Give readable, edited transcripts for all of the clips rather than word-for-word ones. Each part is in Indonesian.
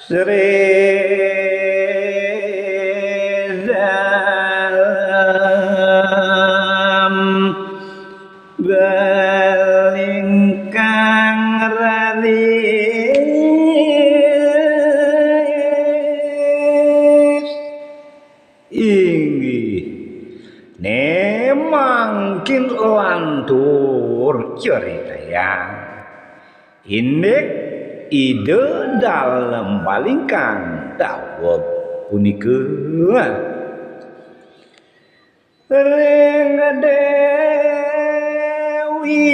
Sredam balingkang raris inggih nemangkin lantur ceritayang indek ide dalam balingkang dawuh punika ring Dewi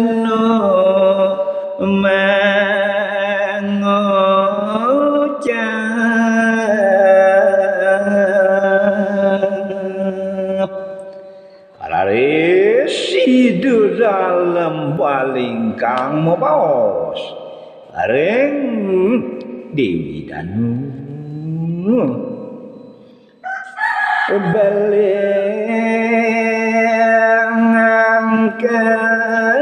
Deno mangucap laris ide dalam balingkang mabaos ring Dewi Danu belengangkan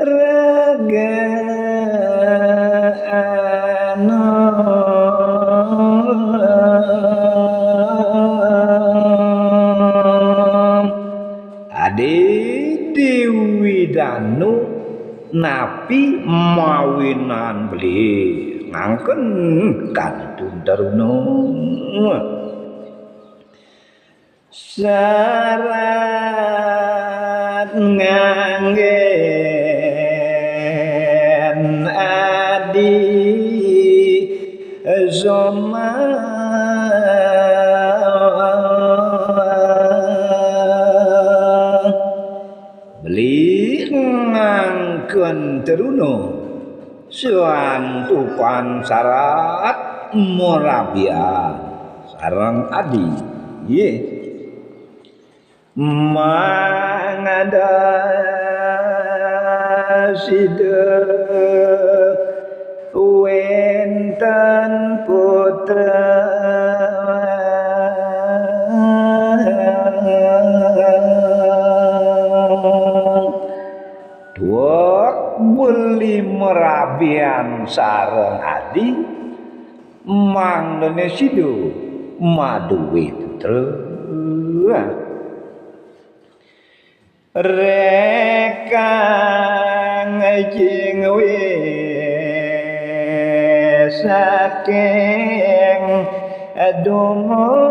raga anom ade Dewi Danu napi mawinan beli ngangken kantun taruna syarat nganggen adi beli ngangken taruna suantupan syarat morabian sareng adi ye mangada side wenten putra beli merabian sareng adi manglene sido maduwe putra reka ngajing wis saking dongoan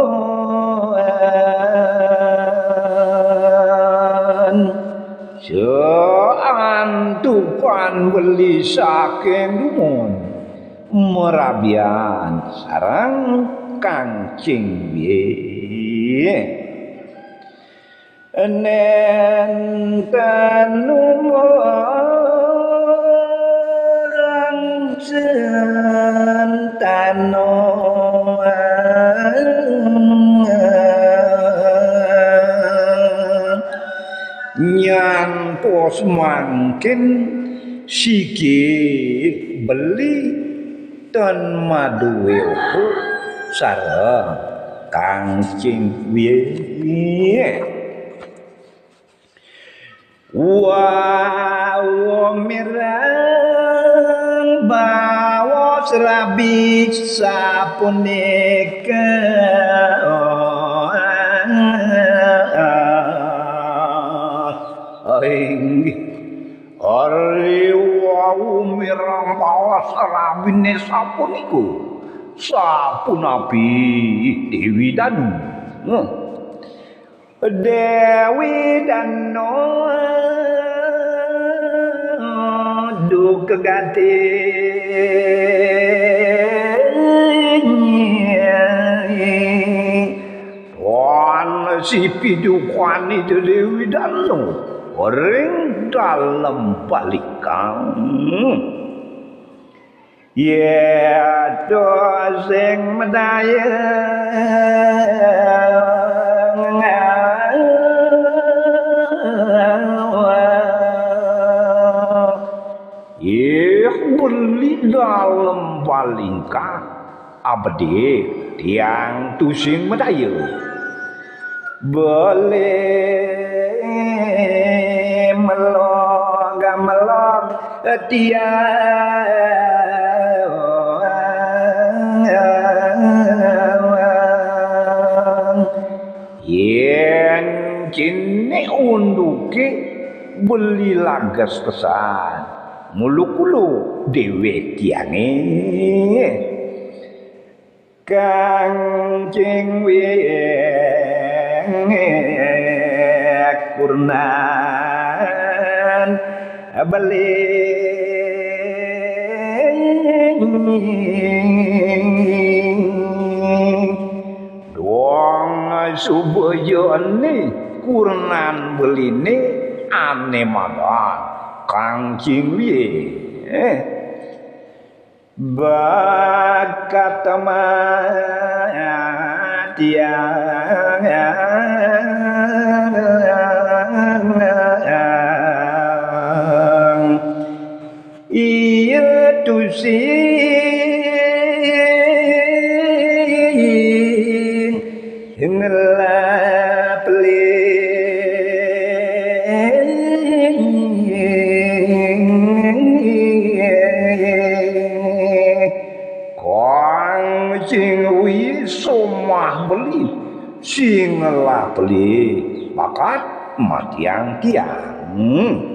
antupan beli saking dumon merabian sarang kancing biye nenten umurang sentano nyantos mangkin sikit beli ten maduwe opo sareng kancing wiye wong mirang bawa serabi sapunika Ari wau mirang bawa serabine sapuniku sapun nabi Dewi Danu Dewi Danu du keganti wan si pidukwani Dewi Danu ring dalem balikang ya do sing medaya beli dalem balingkang abdi tiang tusing medaya boleh gamelok tiang yen kene unduke beli lagas pesan mulu-kulu dhewe tiange Kangjeng kurnan beli dong subojone kurnan beline ane madan Kangjeng bakat iya tusing ngelap sing wi somah beli sing lah beli bakat matiang tiang